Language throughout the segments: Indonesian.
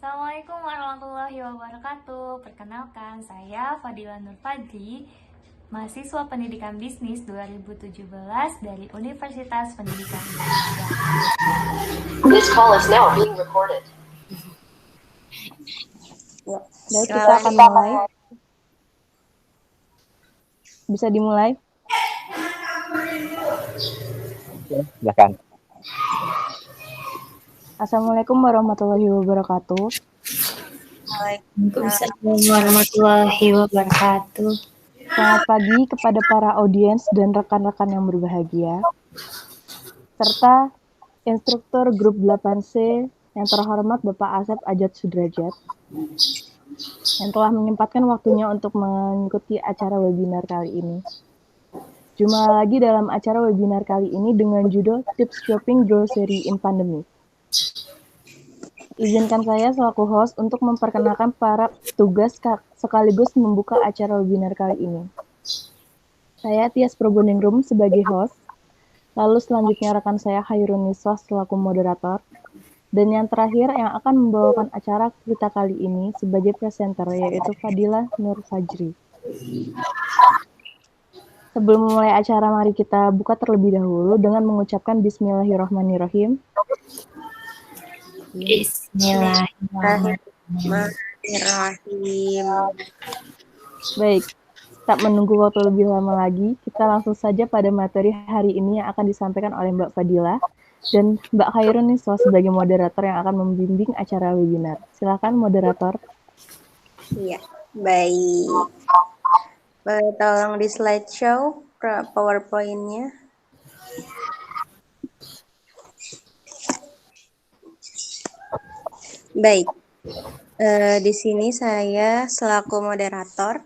Assalamualaikum warahmatullahi wabarakatuh. Perkenalkan, saya Fadila Nur Fadli, mahasiswa Pendidikan Bisnis 2017 dari Universitas Pendidikan Indonesia. This call is now being recorded. Baik, kita akan mulai. Bisa dimulai? Silakan. Assalamualaikum warahmatullahi wabarakatuh. Waalaikumsalam warahmatullahi wabarakatuh. Selamat pagi kepada para audiens dan rekan-rekan yang berbahagia, serta instruktur grup 8C yang terhormat Bapak Asep Ajat Sudrajat, yang telah menyempatkan waktunya untuk mengikuti acara webinar kali ini. Jumpa lagi dalam acara webinar kali ini dengan judul Tips Shopping Grocery in Pandemic. Izinkan saya selaku host untuk memperkenalkan para petugas sekaligus membuka acara webinar kali ini. Saya Tias Proboningrum sebagai host, lalu selanjutnya rekan saya Hairun Niswah selaku moderator, dan yang terakhir yang akan membawakan acara kita kali ini sebagai presenter yaitu Fadila Nur Fajri. Sebelum memulai acara, mari kita buka terlebih dahulu dengan mengucapkan Bismillahirrahmanirrahim. Bismillahirrahmanirrahim. Baik, tak menunggu waktu lebih lama lagi, kita langsung saja pada materi hari ini yang akan disampaikan oleh Mbak Fadila dan Mbak Hairun Niswah sebagai moderator yang akan membimbing acara webinar. Silakan moderator. Iya, baik. Tolong di slideshow PowerPoint-nya. Baik, di sini saya selaku moderator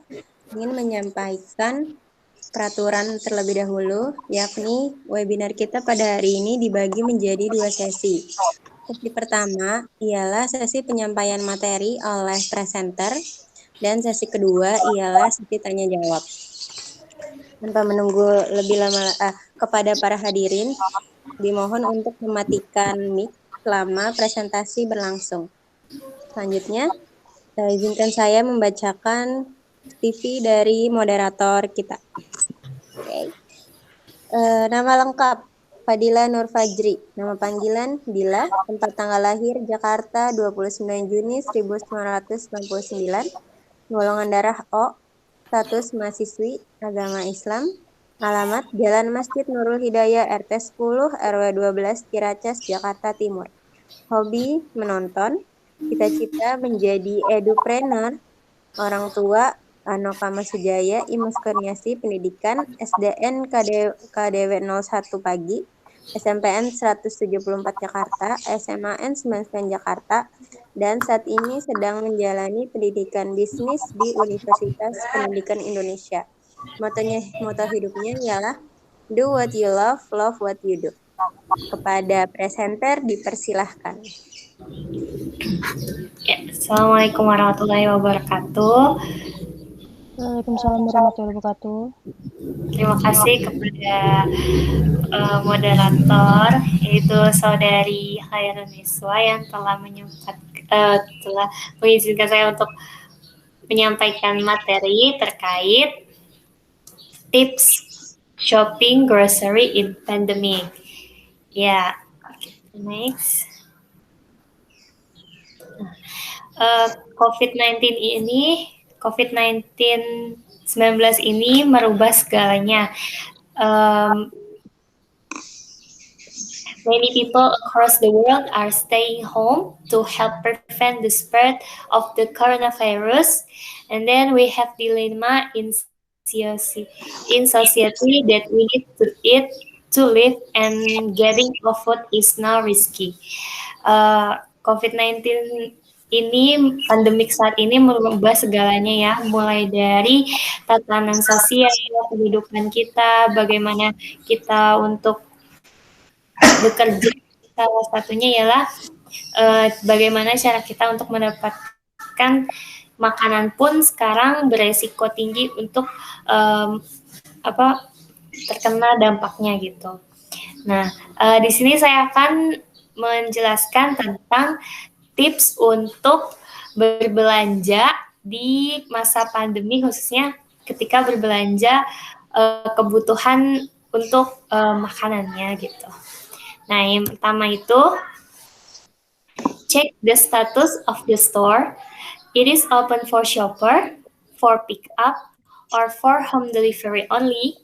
ingin menyampaikan peraturan terlebih dahulu, yakni webinar kita pada hari ini dibagi menjadi 2 sesi. Sesi pertama ialah sesi penyampaian materi oleh presenter, dan sesi kedua ialah sesi tanya jawab. Tanpa menunggu lebih lama, kepada para hadirin, dimohon untuk mematikan mic selama presentasi berlangsung. Selanjutnya, izinkan saya membacakan CV dari moderator kita. Okay. Nama lengkap Fadila Nur Fajri, nama panggilan Dila, tempat tanggal lahir Jakarta 29 Juni 1999, golongan darah O, status mahasiswi, agama Islam, alamat Jalan Masjid Nurul Hidayah RT 10 RW 12 Ciracas, Jakarta Timur. Hobi menonton, cita-cita menjadi edupreneur, orang tua Anoka Masujaya, Imus Kurniasi, pendidikan SDN KDW 01 Pagi, SMPN 174 Jakarta, SMAN 99 Jakarta, dan saat ini sedang menjalani pendidikan bisnis di Universitas Pendidikan Indonesia. Moto hidupnya ialah do what you love what you do. Kepada presenter dipersilahkan. Ya, Assalamualaikum warahmatullahi wabarakatuh. Waalaikumsalam warahmatullahi wabarakatuh. Terima kasih kepada moderator, yaitu saudari Hairun Niswah yang telah telah mengizinkan saya untuk menyampaikan materi terkait tips shopping grocery in pandemic. Ya, next. COVID-19 ini merubah segalanya. Many people across the world are staying home to help prevent the spread of the coronavirus. And then we have dilemma in society that we need to eat to live, and getting of food is now risky. COVID-19 ini, pandemik saat ini merubah segalanya ya, mulai dari tatanan sosial, kehidupan kita, bagaimana kita untuk bekerja, salah satunya ialah bagaimana cara kita untuk mendapatkan makanan pun sekarang beresiko tinggi untuk terkena dampaknya gitu. Nah, di sini saya akan menjelaskan tentang tips untuk berbelanja di masa pandemi, khususnya ketika berbelanja kebutuhan untuk makanannya gitu. Nah, yang pertama itu check the status of the store. It is open for shopper, for pick-up, or for home delivery only.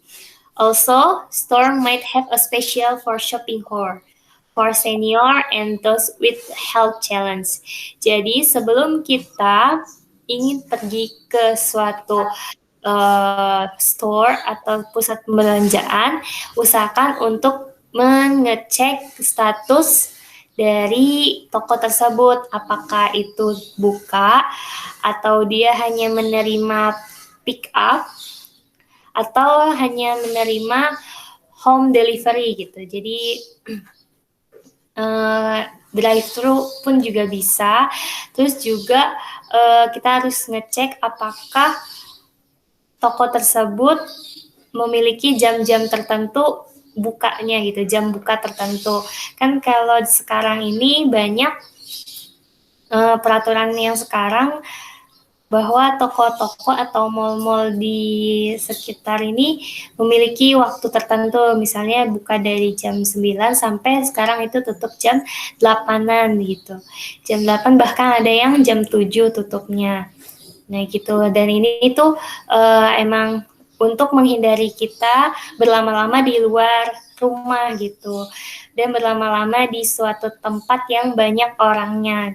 Also, store might have a special for shopping hall, for senior and those with health challenge. Jadi sebelum kita ingin pergi ke suatu store atau pusat perbelanjaan, usahakan untuk mengecek status dari toko tersebut, apakah itu buka atau dia hanya menerima pick up atau hanya menerima home delivery gitu. Jadi drive-thru pun juga bisa. Terus juga kita harus ngecek apakah toko tersebut memiliki jam-jam tertentu bukanya gitu, jam buka tertentu. Kan kalau sekarang ini banyak peraturan yang sekarang bahwa toko-toko atau mal-mal di sekitar ini memiliki waktu tertentu, misalnya buka dari jam 9 sampai sekarang itu tutup jam 8-an gitu. Jam 8 bahkan ada yang jam 7 tutupnya. Nah gitu, dan ini tuh emang untuk menghindari kita berlama-lama di luar rumah gitu, dan berlama-lama di suatu tempat yang banyak orangnya,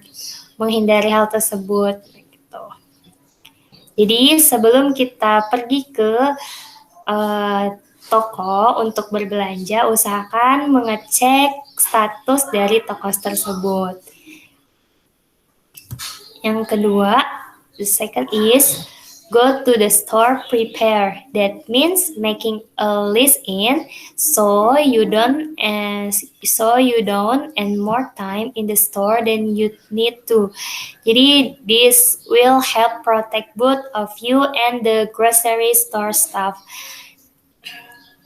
menghindari hal tersebut gitu. Jadi sebelum kita pergi ke toko untuk berbelanja, usahakan mengecek status dari toko tersebut. Yang kedua, the second is go to the store prepare. That means making a list in so you don't and more time in the store than you need to. Jadi this will help protect both of you and the grocery store staff.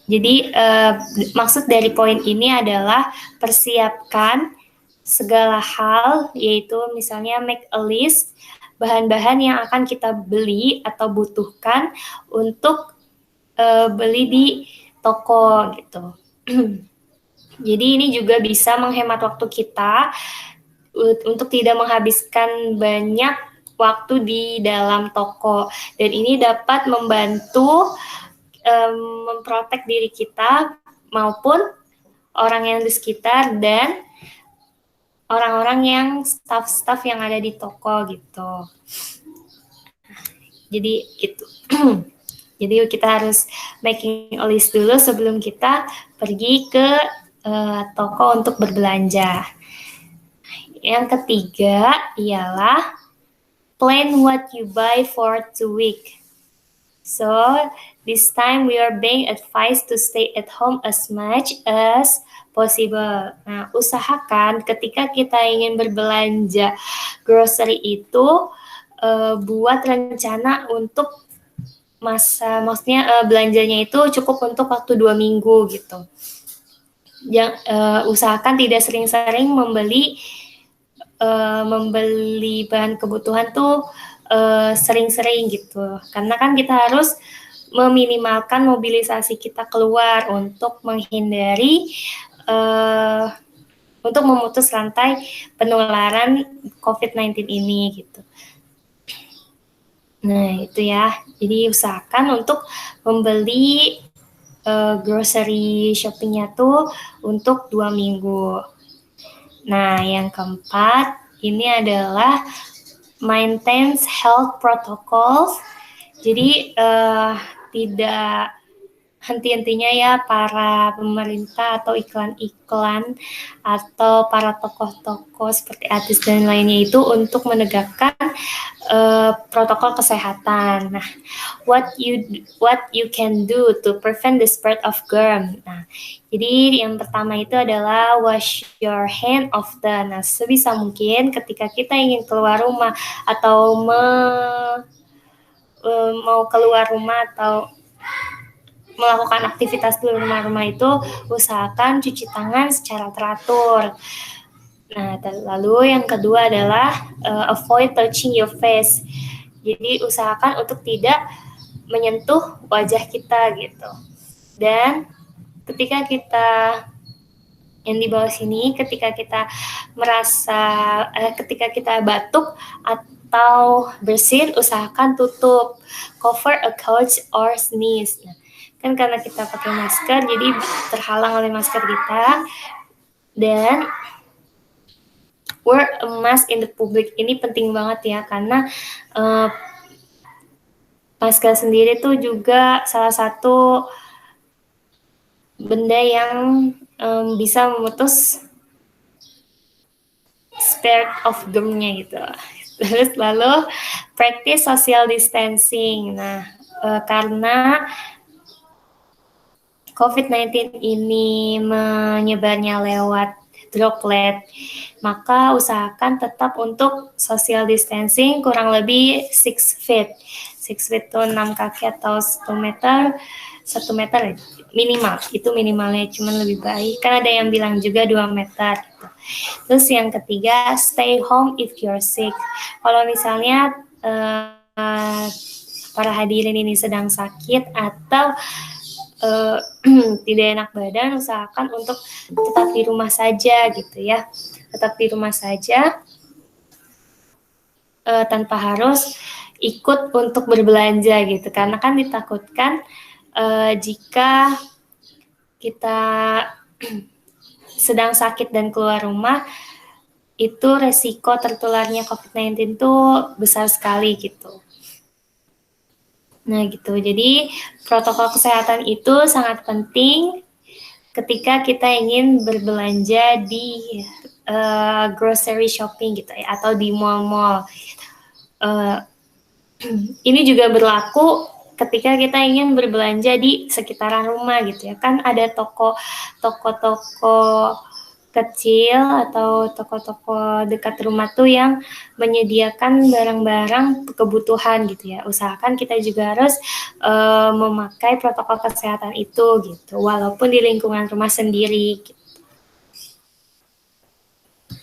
Jadi maksud dari poin ini adalah persiapkan segala hal, yaitu misalnya make a list bahan-bahan yang akan kita beli atau butuhkan untuk beli di toko gitu. Jadi ini juga bisa menghemat waktu kita untuk tidak menghabiskan banyak waktu di dalam toko, dan ini dapat membantu memprotek diri kita maupun orang yang di sekitar dan orang-orang yang staff-staff yang ada di toko gitu. Jadi gitu. Jadi kita harus making a list dulu sebelum kita pergi ke toko untuk berbelanja. Yang ketiga ialah plan what you buy for 2 weeks. So this time we are being advised to stay at home as much as possible. Nah, usahakan ketika kita ingin berbelanja grocery itu buat rencana untuk maksudnya belanjanya itu cukup untuk waktu 2 minggu gitu. Usahakan tidak sering-sering membeli bahan kebutuhan tuh sering-sering gitu, karena kan kita harus meminimalkan mobilisasi kita keluar untuk menghindari untuk memutus rantai penularan COVID-19 ini gitu. Nah itu ya, jadi usahakan untuk membeli grocery shoppingnya tuh untuk 2 minggu. Nah yang keempat ini adalah maintain health protocols. Jadi tidak henti-hentinya ya para pemerintah atau iklan-iklan atau para tokoh-tokoh seperti artis dan lainnya itu untuk menegakkan protokol kesehatan. Nah, what you can do to prevent the spread of germ. Nah, jadi yang pertama itu adalah wash your hand often. Nah, sebisa mungkin ketika kita ingin keluar rumah atau mau keluar rumah atau melakukan aktivitas di rumah-rumah itu, usahakan cuci tangan secara teratur. Nah, lalu yang kedua adalah avoid touching your face. Jadi usahakan untuk tidak menyentuh wajah kita gitu. Dan ketika kita yang di bawah sini, ketika kita ketika kita batuk atau bersin, usahakan tutup, cover a couch or sneeze. Nah, kan karena kita pakai masker, jadi terhalang oleh masker kita. Dan wear a mask in the public, ini penting banget ya, karena masker sendiri tuh juga salah satu benda yang bisa memutus spread of germnya gitu. Terus lalu practice social distancing. Nah, karena COVID-19 ini menyebarnya lewat droplet, maka usahakan tetap untuk social distancing kurang lebih 6 feet. 6 feet itu 6 kaki atau 1 meter, 1 meter minimal, itu minimalnya, cuman lebih baik. Kan ada yang bilang juga 2 meter. Gitu. Terus yang ketiga, stay home if you're sick. Kalau misalnya para hadirin ini sedang sakit atau tidak enak badan, usahakan untuk tetap di rumah saja gitu ya. Tetap di rumah saja tanpa harus ikut untuk berbelanja gitu. Karena kan ditakutkan jika kita sedang sakit dan keluar rumah, itu resiko tertularnya COVID-19 itu besar sekali gitu. Nah gitu, jadi protokol kesehatan itu sangat penting ketika kita ingin berbelanja di grocery shopping gitu ya, atau di mall-mall. Ini juga berlaku ketika kita ingin berbelanja di sekitaran rumah gitu ya, kan ada toko-toko kecil atau toko-toko dekat rumah tuh yang menyediakan barang-barang kebutuhan gitu ya. Usahakan kita juga harus memakai protokol kesehatan itu gitu, walaupun di lingkungan rumah sendiri. Gitu.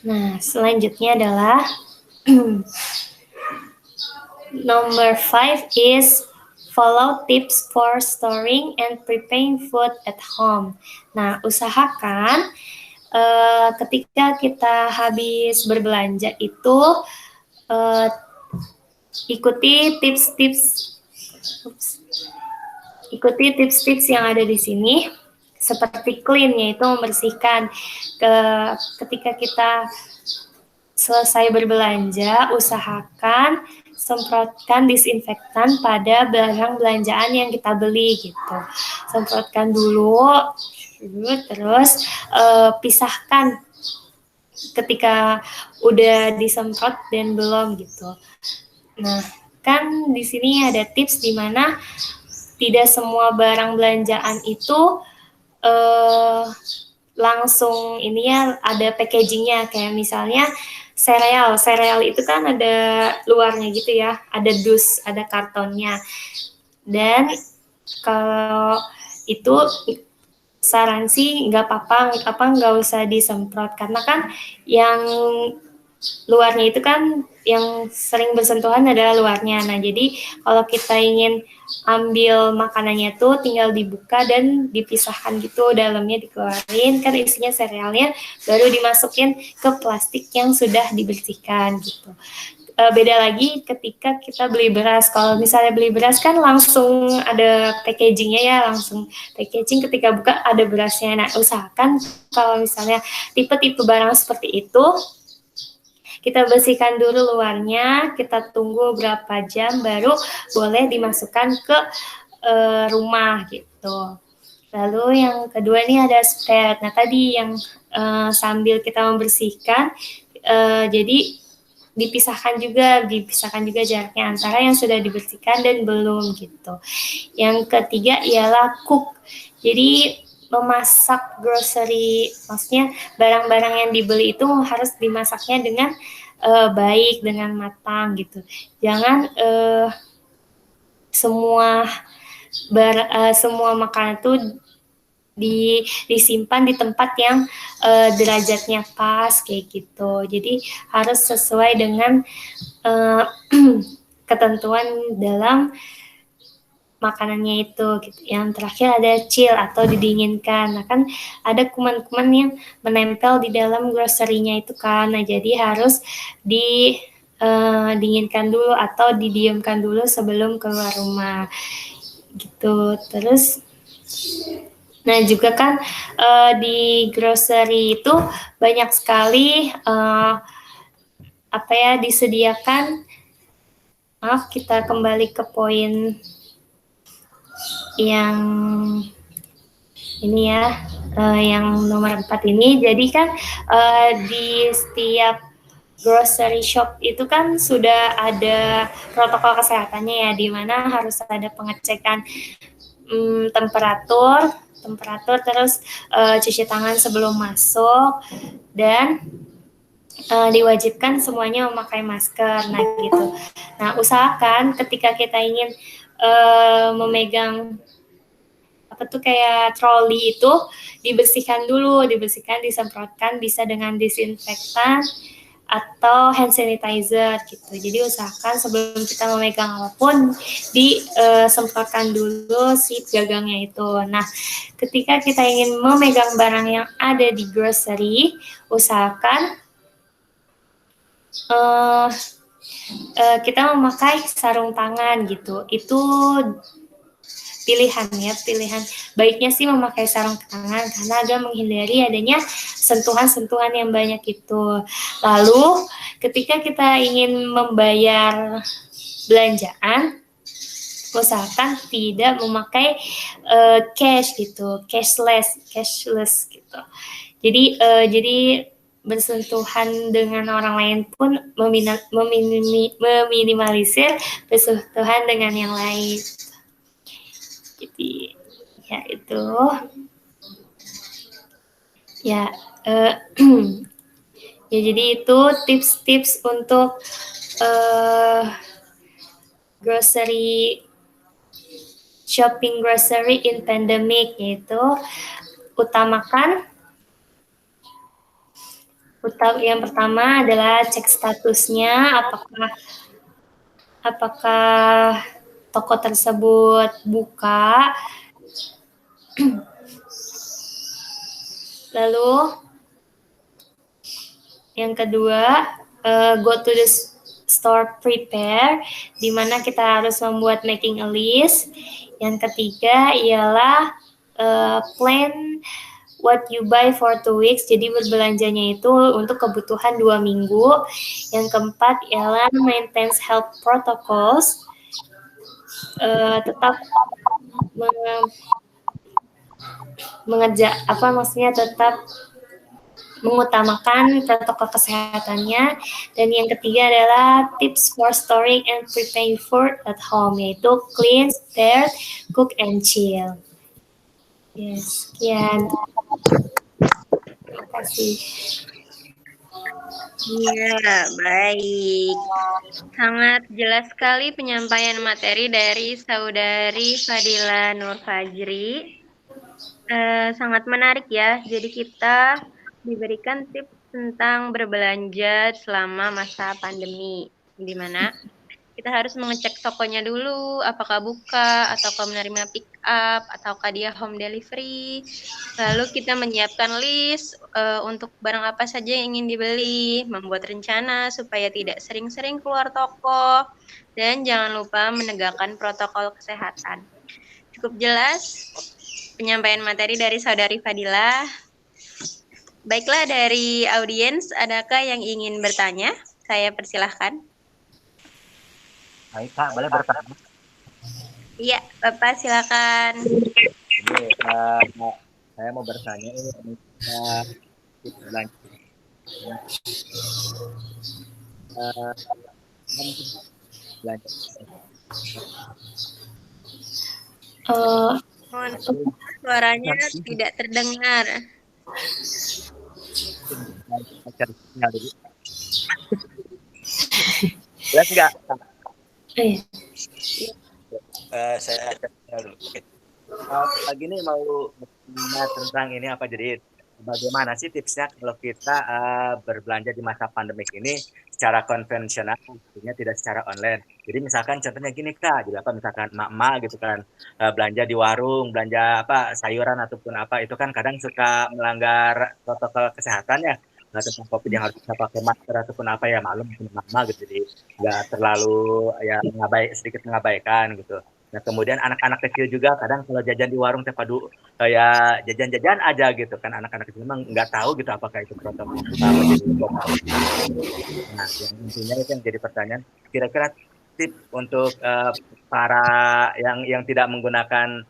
Nah, selanjutnya adalah number 5 is follow tips for storing and preparing food at home. Nah, usahakan ketika kita habis berbelanja itu ikuti tips-tips yang ada di sini, seperti clean, yaitu membersihkan. Ketika kita selesai berbelanja, usahakan semprotkan disinfektan pada barang belanjaan yang kita beli gitu. Semprotkan dulu, terus pisahkan ketika udah disemprot dan belum gitu. Nah, kan di sini ada tips di mana tidak semua barang belanjaan itu langsung ini ya ada packagingnya, kayak misalnya sereal itu kan ada luarnya gitu ya, ada dus, ada kartonnya. Dan kalau itu saran sih nggak nggak usah disemprot, karena kan yang luarnya itu kan yang sering bersentuhan adalah luarnya. Nah, jadi kalau kita ingin ambil makanannya tuh tinggal dibuka dan dipisahkan gitu, dalamnya dikeluarin, kan isinya serealnya, baru dimasukin ke plastik yang sudah dibersihkan gitu. Beda lagi ketika kita beli beras. Kalau misalnya beli beras kan langsung ada packagingnya ya, langsung packaging, ketika buka ada berasnya. Nah, usahakan kalau misalnya tipe-tipe barang seperti itu, kita bersihkan dulu luarnya, kita tunggu berapa jam baru boleh dimasukkan ke rumah gitu. Lalu yang kedua ini ada spare. Nah, tadi yang sambil kita membersihkan, jadi dipisahkan juga jaraknya antara yang sudah dibersihkan dan belum gitu. Yang ketiga ialah cook. Jadi memasak grocery, maksudnya barang-barang yang dibeli itu harus dimasaknya dengan baik, dengan matang gitu. Jangan semua makanan itu disimpan di tempat yang derajatnya pas kayak gitu. Jadi harus sesuai dengan ketentuan dalam makanannya itu gitu. Yang terakhir ada chill atau didinginkan. Nah kan ada kuman-kuman yang menempel di dalam grocery-nya itu kan. Nah jadi harus dinginkan dulu atau didiamkan dulu sebelum keluar rumah gitu. Terus nah juga kan di grocery itu banyak sekali disediakan. Maaf, kita kembali ke poin yang ini ya, yang nomor 4 ini. Jadi kan di setiap grocery shop itu kan sudah ada protokol kesehatannya ya, di mana harus ada pengecekan temperatur, terus cuci tangan sebelum masuk, dan diwajibkan semuanya memakai masker. Nah gitu. Nah usahakan ketika kita ingin memegang kayak troli itu dibersihkan dulu, disemprotkan, bisa dengan disinfektan atau hand sanitizer gitu. Jadi usahakan sebelum kita memegang apapun disemprotkan dulu si gagangnya itu. Nah, ketika kita ingin memegang barang yang ada di grocery, usahakan kita memakai sarung tangan gitu. Itu pilihan baiknya sih memakai sarung tangan karena agak menghindari adanya sentuhan-sentuhan yang banyak itu. Lalu ketika kita ingin membayar belanjaan, usahakan tidak memakai cash gitu, cashless gitu. Jadi bersentuhan dengan orang lain pun meminimalisir bersentuhan dengan yang lain. Jadi ya itu ya ya jadi itu tips-tips untuk shopping grocery in pandemic, yaitu yang pertama adalah cek statusnya, apakah toko tersebut buka. Lalu yang kedua, go to the store prepare, di mana kita harus membuat making a list. Yang ketiga ialah plan what you buy for 2 weeks, jadi berbelanjanya itu untuk kebutuhan 2 minggu. Yang keempat ialah maintain health protocols, tetap tetap mengutamakan protokol kesehatannya. Dan yang ketiga adalah tips for storing and preparing food at home, yaitu clean, stir, cook, and chill. Yes, sekian. Terima kasih. Iya, baik. Sangat jelas sekali penyampaian materi dari Saudari Fadila Nur Fajri. Sangat menarik ya. Jadi kita diberikan tips tentang berbelanja selama masa pandemi, di mana kita harus mengecek tokonya dulu, apakah buka, ataukah menerima pick up, ataukah dia home delivery. Lalu kita menyiapkan list untuk barang apa saja yang ingin dibeli, membuat rencana supaya tidak sering-sering keluar toko, dan jangan lupa menegakkan protokol kesehatan. Cukup jelas penyampaian materi dari Saudari Fadila. Baiklah, dari audiens, adakah yang ingin bertanya? Saya persilahkan. Baik Kak, boleh bertanya? Iya, Bapak silakan. Ini, saya mau bertanya ini belanja. Mohon suaranya tidak terdengar. Jelas nggak? Iya. Saya dulu. Oke. Lagi nih mau tentang ini apa jadi bagaimana sih tipsnya kalau kita berbelanja di masa pandemik ini secara konvensional, artinya tidak secara online. Jadi misalkan contohnya gini Kak, jadi apa misalkan emak-emak gitu kan belanja di warung, belanja apa sayuran ataupun apa itu kan kadang suka melanggar protokol kesehatan ya. Nah, tentang COVID yang harus bisa pakai masker ataupun apa ya maklum mungkin emak-emak gitu jadi nggak terlalu ya sedikit mengabaikan gitu. Nah, kemudian anak-anak kecil juga kadang kalau jajan di warung teh padu kayak jajan-jajan aja gitu kan anak-anak kecil memang nggak tahu gitu apakah itu protokol menjadi nah yang intinya itu yang jadi pertanyaan kira-kira tip untuk para yang tidak menggunakan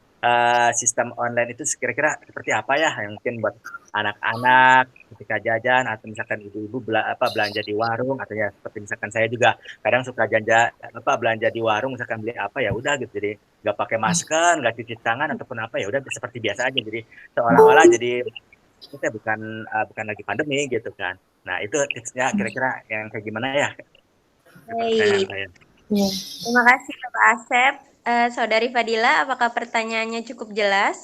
sistem online itu kira-kira seperti apa ya yang mungkin buat anak-anak ketika jajan atau misalkan ibu-ibu belanja di warung atau ya seperti misalkan saya juga kadang suka belanja di warung misalkan beli apa ya udah gitu jadi nggak pakai masker nggak cuci tangan ataupun apa ya udah seperti biasa aja jadi seolah-olah jadi kita bukan lagi pandemi gitu kan nah itu tipsnya kira-kira yang kayak gimana ya pertanyaan Baik, saya. Iya. terima kasih Bapak Asep. Saudari Fadila, apakah pertanyaannya cukup jelas?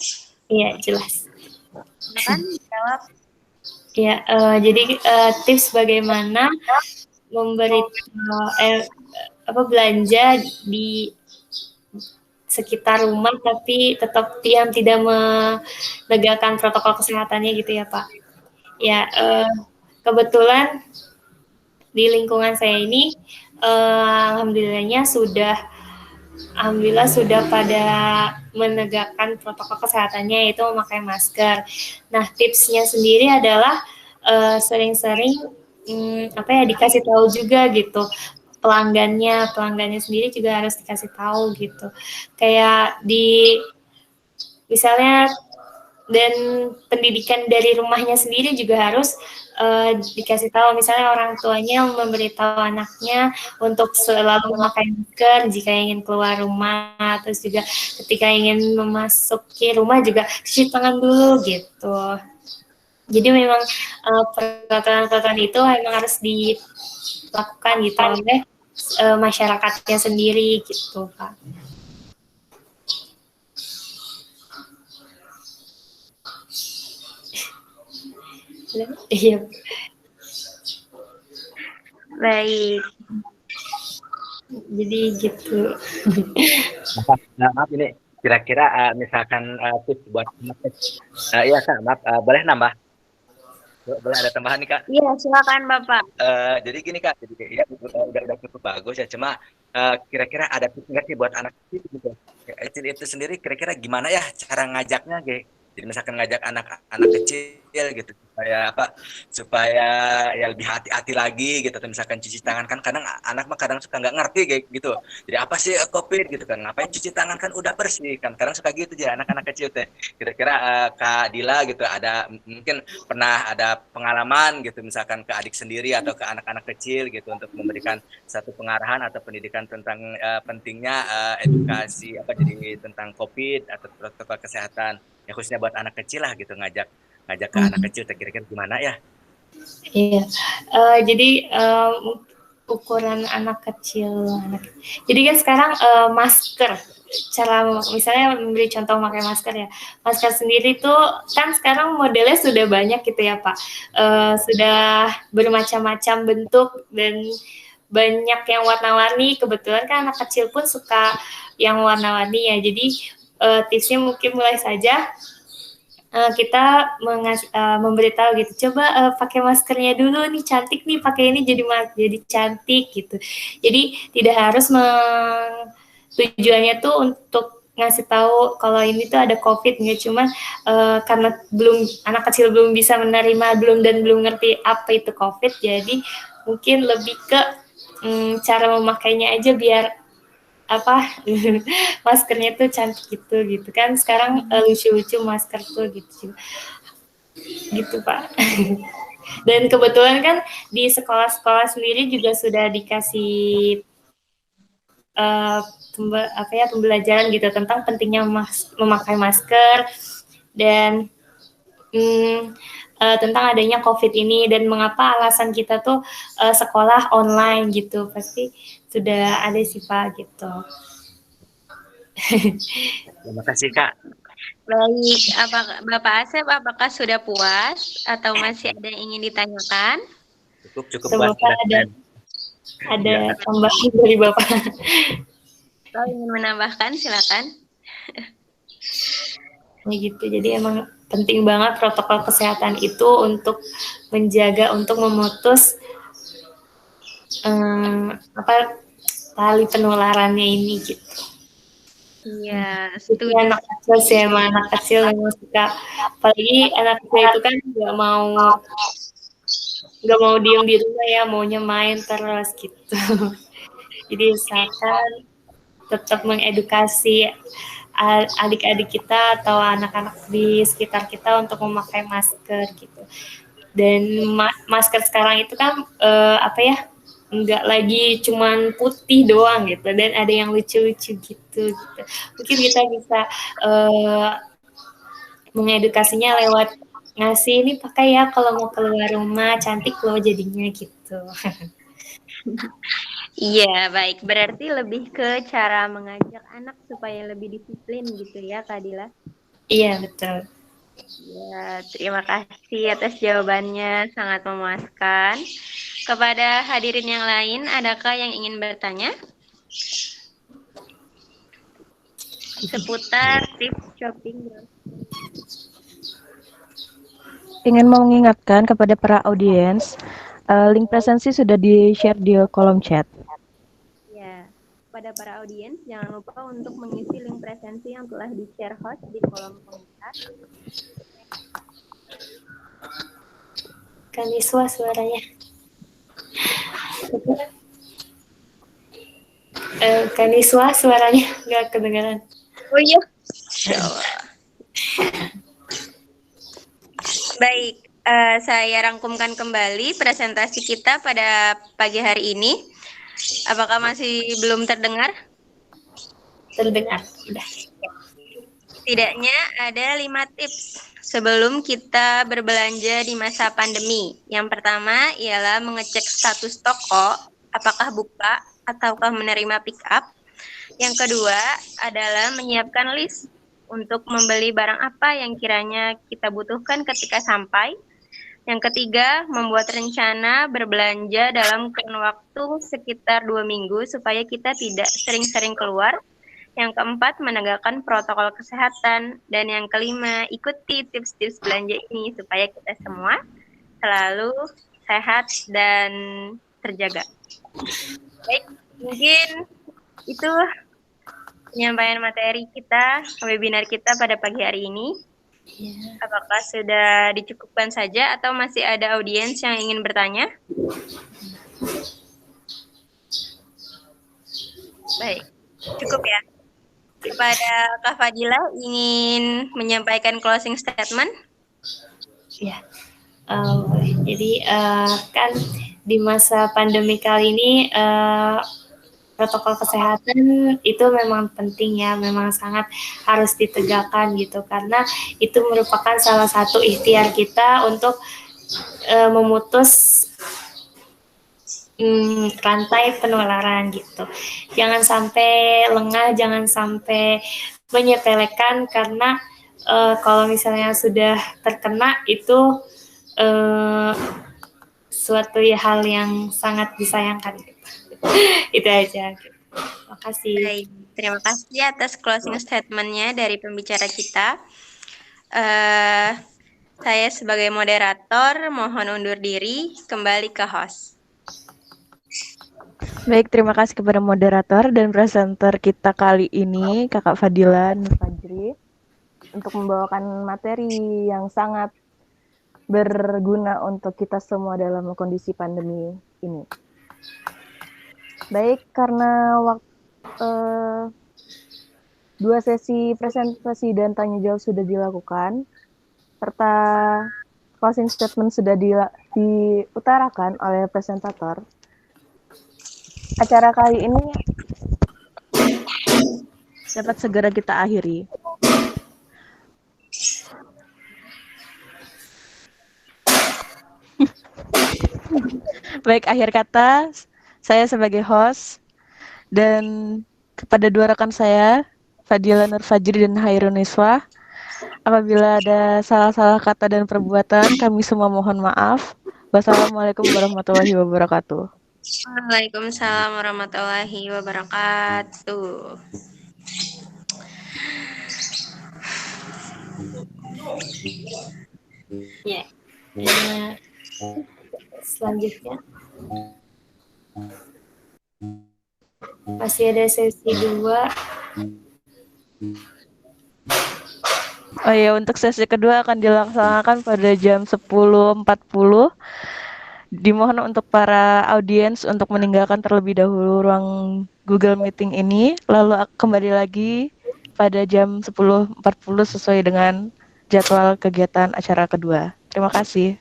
Iya, jelas. Silakan jawab. Ya, jadi tips bagaimana belanja di sekitar rumah tapi tetap yang tidak menegakkan protokol kesehatannya gitu ya Pak. Ya, kebetulan di lingkungan saya ini alhamdulillah sudah pada menegakkan protokol kesehatannya yaitu memakai masker. Nah, tipsnya sendiri adalah sering-sering dikasih tahu juga gitu pelanggannya sendiri juga harus dikasih tahu gitu. Kayak misalnya dan pendidikan dari rumahnya sendiri juga harus dikasih tahu misalnya orang tuanya memberitahu anaknya untuk selalu memakai masker jika ingin keluar rumah terus juga ketika ingin memasuki rumah juga cuci tangan dulu gitu jadi memang peraturan-peraturan itu memang harus dilakukan gitu oleh masyarakatnya sendiri gitu Pak. Iya. Baik. Jadi gitu. Maaf ini kira-kira misalkan tips buat iya Kak maaf boleh nambah boleh ada tambahan nih Kak. Iya silakan Bapak. Jadi gini Kak jadi ya udah cukup bagus ya cuma kira-kira ada tips nggak sih buat anak kecil gitu kecil itu sendiri kira-kira gimana ya cara ngajaknya gitu jadi misalkan ngajak anak-anak kecil gitu supaya ya lebih hati-hati lagi gitu atau misalkan cuci tangan kan kadang anak mah kadang suka nggak ngerti kayak gitu jadi apa sih COVID gitu kan ngapain cuci tangan kan udah bersih kan kadang suka gitu jadi anak-anak kecil teh kira-kira Kak Dila gitu ada mungkin pernah ada pengalaman gitu misalkan ke adik sendiri atau ke anak-anak kecil gitu untuk memberikan satu pengarahan atau pendidikan tentang pentingnya edukasi jadi tentang COVID atau protokol kesehatan ya khususnya buat anak kecil lah gitu ngajak ke anak kecil kira-kira gimana ya? Iya, jadi ukuran anak kecil. Jadi kan sekarang masker, cara misalnya memberi contoh pakai masker ya. Masker sendiri tuh kan sekarang modelnya sudah banyak gitu ya Pak. Sudah bermacam-macam bentuk dan banyak yang warna-warni. Kebetulan kan anak kecil pun suka yang warna-warni ya. Jadi tipsnya mungkin mulai saja kita memberitahu gitu coba pakai maskernya dulu nih cantik nih pakai ini jadi cantik gitu jadi tidak harus tujuannya tuh untuk ngasih tahu kalau ini tuh ada COVID nggak cuma karena anak kecil belum bisa menerima belum ngerti apa itu COVID jadi mungkin lebih ke cara memakainya aja biar maskernya tuh cantik gitu kan sekarang lucu-lucu masker tuh gitu Pak dan kebetulan kan di sekolah-sekolah sendiri juga sudah dikasih pembelajaran gitu tentang pentingnya memakai masker dan tentang adanya COVID ini dan mengapa alasan kita tuh sekolah online gitu pasti sudah ada sih Pak gitu. Terima kasih Kak. Baik, Bapak Asep, apakah sudah puas atau masih ada yang ingin ditanyakan? Cukup Semoga puas ada Iya. tambahan dari Bapak. Kalau ingin menambahkan, silakan. Ya gitu. Jadi emang penting banget protokol kesehatan itu untuk menjaga, untuk memutus tali penularannya ini gitu. Iya, Itu setuju. anak kecil sih, emang anak kecil yang suka, apalagi anak kecil itu kan nggak mau diem di rumah ya, maunya main terus gitu. Jadi usahakan tetap mengedukasi adik-adik kita atau anak-anak di sekitar kita untuk memakai masker gitu. Dan masker sekarang itu kan nggak lagi cuman putih doang gitu, dan ada yang lucu-lucu gitu. Mungkin kita bisa mengedukasinya lewat ngasih, ini pakai ya kalau mau keluar rumah, cantik loh jadinya gitu. Iya, baik. Berarti lebih ke cara mengajak anak supaya lebih disiplin gitu ya, Kak Dila? Iya, betul. Ya, terima kasih atas jawabannya, sangat memuaskan. Kepada hadirin yang lain, adakah yang ingin bertanya? Seputar tips shopping. Ingin mengingatkan kepada para audiens, link presensi sudah di-share di kolom chat. Ya, pada para audiens, jangan lupa untuk mengisi link presensi yang telah di-share host di kolom komentar. Kaniswa suaranya. Kaniswa suaranya nggak kedengaran. Oh iya. Baik, saya rangkumkan kembali presentasi kita pada pagi hari ini. Apakah masih belum terdengar? Terdengar, udah. Setidaknya ada 5 tips sebelum kita berbelanja di masa pandemi. Yang pertama ialah mengecek status toko, apakah buka ataukah menerima pick up. Yang kedua adalah menyiapkan list untuk membeli barang apa yang kiranya kita butuhkan ketika sampai. Yang ketiga, membuat rencana berbelanja dalam kurun waktu sekitar 2 minggu supaya kita tidak sering-sering keluar. Yang keempat, menegakkan protokol kesehatan. Dan yang kelima, ikuti tips-tips belanja ini supaya kita semua selalu sehat dan terjaga. Baik, mungkin itu penyampaian materi kita, webinar kita pada pagi hari ini. Apakah sudah dicukupkan saja atau masih ada audiens yang ingin bertanya? Baik, cukup ya. Kepada Kak Fadila, ingin menyampaikan closing statement? Ya, jadi kan di masa pandemi kali ini protokol kesehatan itu memang penting ya, memang sangat harus ditegakkan gitu, karena itu merupakan salah satu ikhtiar kita untuk memutus rantai penularan gitu. Jangan sampai lengah, jangan sampai menyepelekan, karena kalau misalnya sudah terkena itu suatu hal yang sangat disayangkan gitu. Itu aja gitu. Terima kasih. Baik, terima kasih atas closing statement-nya dari pembicara kita. Saya sebagai moderator mohon undur diri, kembali ke host. Baik, terima kasih kepada moderator dan presenter kita kali ini, Kakak Fadila Nur Fajri, untuk membawakan materi yang sangat berguna untuk kita semua dalam kondisi pandemi ini. Baik, karena dua sesi presentasi dan tanya jawab sudah dilakukan, serta closing statement sudah diutarakan oleh presentator, acara kali ini dapat segera kita akhiri. Baik, akhir kata, saya sebagai host dan kepada dua rekan saya, Fadila Nur Fajri dan Hairun Niswa, Apabila ada salah-salah kata dan perbuatan, kami semua mohon maaf. Wassalamualaikum warahmatullahi wabarakatuh. Waalaikumsalam warahmatullahi wabarakatuh. Ya. Selanjutnya masih ada sesi 2. Oh ya, untuk sesi kedua akan dilaksanakan pada jam 10.40. Dimohon untuk para audiens untuk meninggalkan terlebih dahulu ruang Google Meeting ini, lalu kembali lagi pada jam 10.40 sesuai dengan jadwal kegiatan acara kedua. Terima kasih.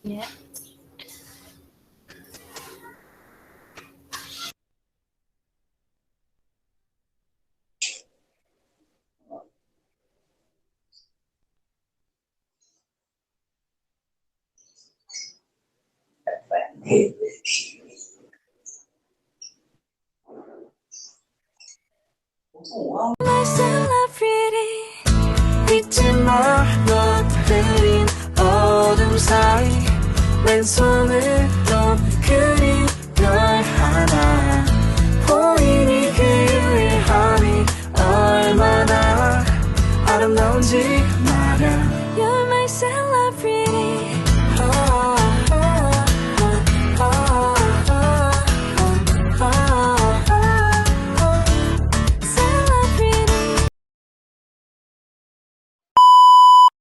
Ya. 잊지마 넌 어둠 사이 왼손을 넌 그린 별 하나